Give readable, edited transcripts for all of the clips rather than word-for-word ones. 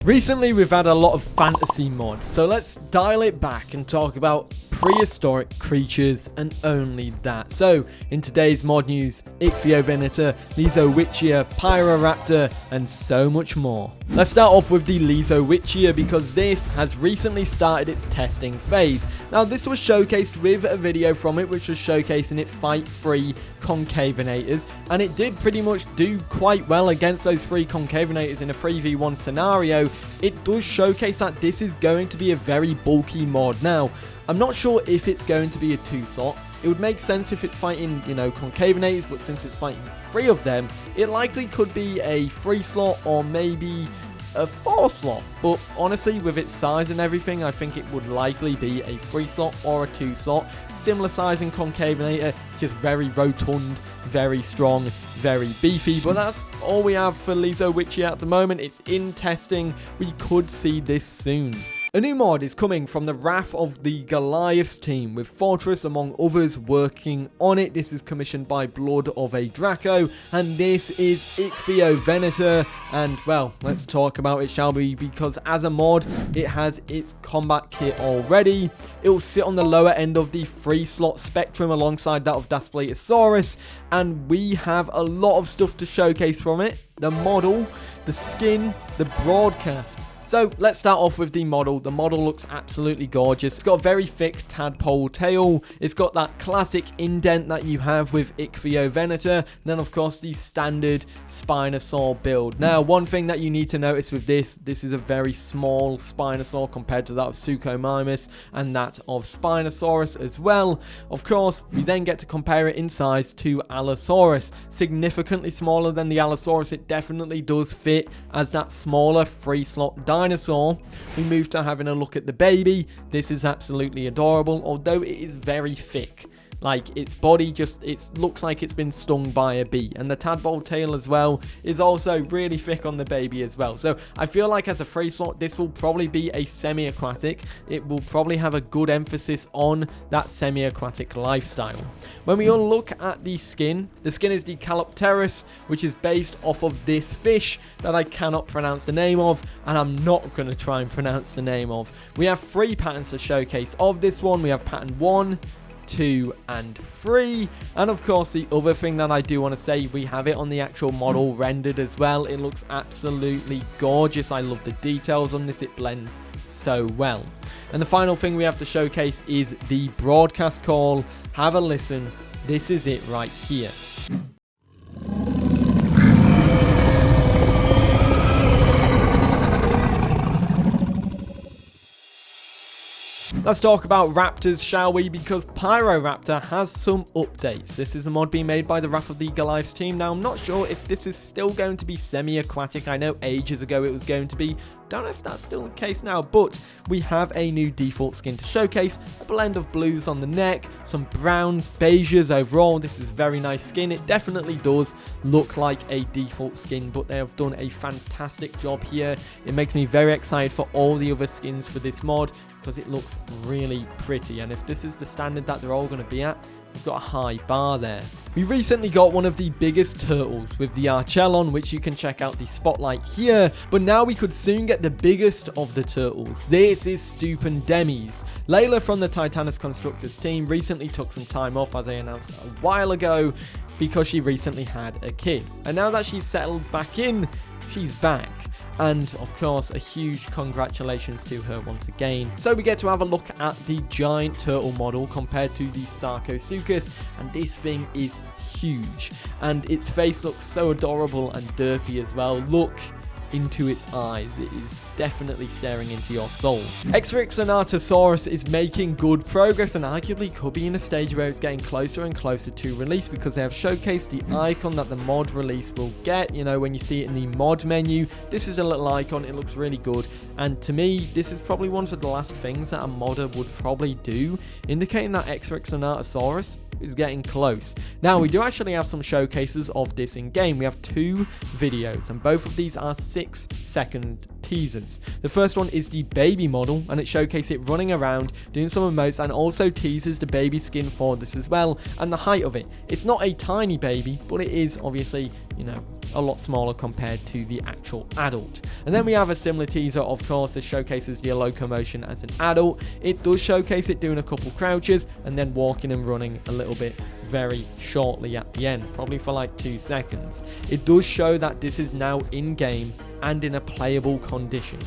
Recently, we've had a lot of fantasy mods, so let's dial it back and talk about prehistoric creatures and only that. So, in today's mod news, ICHTHYOVENATOR, Lisowicia, Pyroraptor, and so much more. Let's start off with the Lisowicia because this has recently started its testing phase. Now, this was showcased with a video from it, which was showcasing it fight 3 concavenators, and it did pretty much do quite well against those 3 concavenators in a 3v1 scenario. It does showcase that this is going to be a very bulky mod. Now, I'm not sure if it's going to be a 2-slot. It would make sense if it's fighting, concavenators, but since it's fighting 3 of them, it likely could be a 3-slot or maybe a 4-slot. But honestly, with its size and everything, I think it would likely be a 3-slot or a 2-slot. Similar size in concavenator, it's just very rotund, very strong, very beefy. But that's all we have for Lisowicia at the moment. It's in testing. We could see this soon. A new mod is coming from the Wrath of the Goliaths team, with Fortress among others working on it. This is commissioned by Blood of a Draco, and this is ICHTHYOVENATOR. And well, let's talk about it, shall we? Because as a mod, it has its combat kit already. It will sit on the lower end of the 3-slot spectrum alongside that of Stupendemys, and we have a lot of stuff to showcase from it. The model, the skin, the broadcast. So let's start off with the model. The model looks absolutely gorgeous. It's got a very thick tadpole tail. It's got that classic indent that you have with ICHTHYOVENATOR. And then of course the standard Spinosaur build. Now, one thing that you need to notice with this is a very small Spinosaur compared to that of Stupendemys and that of Spinosaurus as well. Of course, we then get to compare it in size to Allosaurus. Significantly smaller than the Allosaurus. It definitely does fit as that smaller 3-slot dinosaur. We move to having a look at the baby. This is absolutely adorable, although it is very thick. Like, its body it looks like it's been stung by a bee. And the tadpole tail as well is also really thick on the baby as well. So I feel like as a 3-slot, this will probably be a semi-aquatic. It will probably have a good emphasis on that semi-aquatic lifestyle. When we all look at the skin is the Calopterus, which is based off of this fish that I cannot pronounce the name of, and I'm not going to try and pronounce the name of. We have 3 patterns to showcase of this one. We have pattern 1, 2 and 3, and of course the other thing that I do want to say, we have it on the actual model rendered as well. It looks absolutely gorgeous. I love the details on this. It blends so well. And the final thing we have to showcase is the broadcast call. Have a listen. This is it right here. Let's talk about raptors, shall we? Because Pyroraptor has some updates. This is a mod being made by the Wrath of the Goliaths team. Now, I'm not sure if this is still going to be semi-aquatic. I know ages ago it was going to be. Don't know if that's still the case now, but we have a new default skin to showcase. A blend of blues on the neck, some browns, beiges overall. This is a very nice skin. It definitely does look like a default skin, but they have done a fantastic job here. It makes me very excited for all the other skins for this mod, because it looks really pretty. And if this is the standard that they're all going to be at, we've got a high bar there. We recently got one of the biggest turtles with the Archelon, which you can check out the spotlight here. But now we could soon get the biggest of the turtles. This is Stupendemys. Layla from the Titanus Constructors team recently took some time off, as I announced a while ago, because she recently had a kid. And now that she's settled back in, she's back. And of course, a huge congratulations to her once again. So we get to have a look at the giant turtle model compared to the Sarcosuchus, and this thing is huge. And its face looks so adorable and derpy as well. Look into its eyes. It is definitely staring into your soul. Ekrixinatosaurus is making good progress and arguably could be in a stage where it's getting closer and closer to release, because they have showcased the icon that the mod release will get. When you see it in the mod menu, this is a little icon. It looks really good, and to me this is probably one of the last things that a modder would probably do, indicating that Ekrixinatosaurus is getting close. Now, we do actually have some showcases of this in game. We have 2 videos, and both of these are 6-second teasers. The first one is the baby model, and it showcases it running around doing some emotes, and also teases the baby skin for this as well, and the height of it. It's not a tiny baby, but it is obviously, a lot smaller compared to the actual adult. And then we have a similar teaser, of course. This showcases your locomotion as an adult. It does showcase it doing a couple crouches and then walking and running a little bit very shortly at the end, probably for like 2 seconds. It does show that this is now in game and in a playable condition.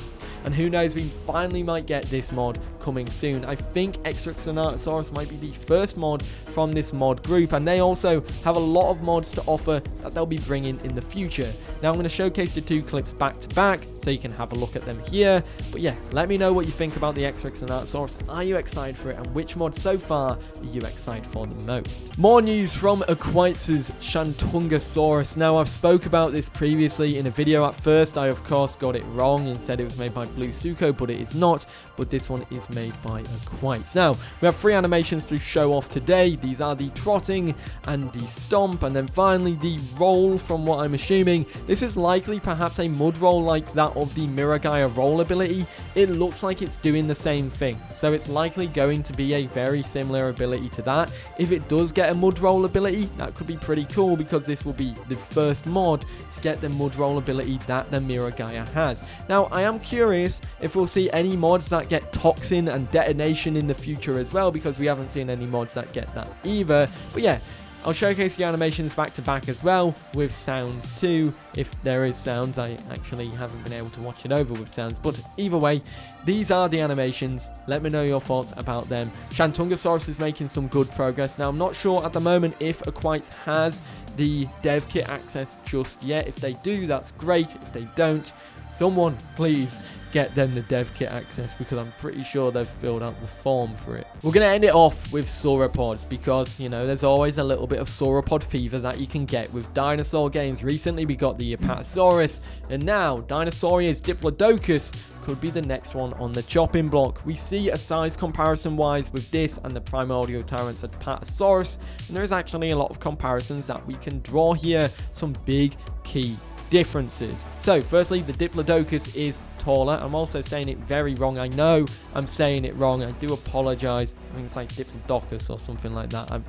And who knows, we finally might get this mod coming soon. I think Ekrixinatosaurus might be the first mod from this mod group, and they also have a lot of mods to offer that they'll be bringing in the future. Now I'm going to showcase the 2 clips back to back so you can have a look at them here. But yeah, let me know what you think about the Ekrixinatosaurus. Are you excited for it, and which mod so far are you excited for the most? More news from ICHTHYOVENATOR Shantungosaurus. Now I've spoke about this previously in a video. At first I of course got it wrong and said it was made by Blue Suko, but it is not. But this one is made by ICHTHYOVENATOR. Now we have 3 animations to show off today. These are the trotting and the stomp, and then finally the roll. From what I'm assuming, this is likely perhaps a mud roll like that of the Miragaya roll ability. It looks like it's doing the same thing, so it's likely going to be a very similar ability to that. If it does get a mud roll ability, that could be pretty cool, because this will be the first mod to get the mud roll ability that the Miragaya has. Now I am curious if we'll see any mods that get toxin and detonation in the future as well, because we haven't seen any mods that get that either. But yeah, I'll showcase the animations back to back as well, with sounds too. If there is sounds, I actually haven't been able to watch it over with sounds. But either way, these are the animations. Let me know your thoughts about them. Shantungosaurus is making some good progress. Now, I'm not sure at the moment if ICHTHYOVENATOR has the dev kit access just yet. If they do, that's great. If they don't, someone please get them the dev kit access, because I'm pretty sure they've filled out the form for it. We're going to end it off with sauropods, because, you know, there's always a little bit of sauropod fever that you can get with dinosaur games. Recently we got the Apatosaurus, and now Dinosauria's Diplodocus could be the next one on the chopping block. We see a size comparison wise with this and the primordial tyrants Apatosaurus, and there is actually a lot of comparisons that we can draw here, some big key differences. So firstly, the Diplodocus is taller. I'm also saying it very wrong. I know I'm saying it wrong. I do apologize. I think it's like Diplodocus or something like that. I'm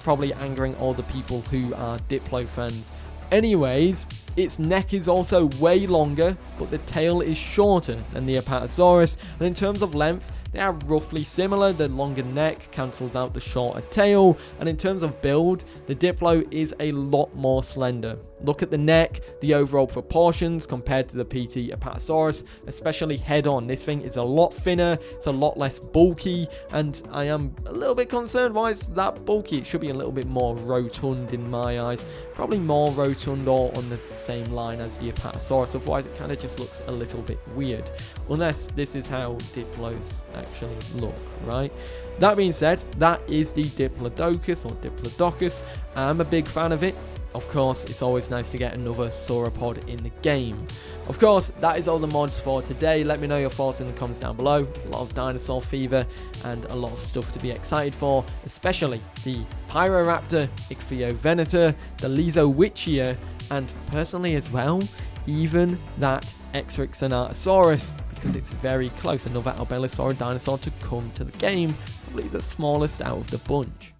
probably angering all the people who are Diplo fans. Anyways, its neck is also way longer, but the tail is shorter than the Apatosaurus. And in terms of length, they are roughly similar. The longer neck cancels out the shorter tail. And in terms of build, the Diplo is a lot more slender. Look at the neck, the overall proportions compared to the PT Apatosaurus, especially head on. This thing is a lot thinner, it's a lot less bulky, and I am a little bit concerned why it's that bulky. It should be a little bit more rotund in my eyes. Probably more rotund or on the same line as the Apatosaurus, otherwise it kind of just looks a little bit weird. Unless this is how Diplos actually look, right? That being said, that is the Diplodocus or Diplodocus. I'm a big fan of it. Of course, it's always nice to get another sauropod in the game. Of course, that is all the mods for today. Let me know your thoughts in the comments down below. A lot of dinosaur fever and a lot of stuff to be excited for, especially the Pyroraptor, ICHTHYOVENATOR, the Lisowicia, and personally as well, even that Ekrixinatosaurus, because it's very close. Another albelosaurid dinosaur to come to the game, probably the smallest out of the bunch.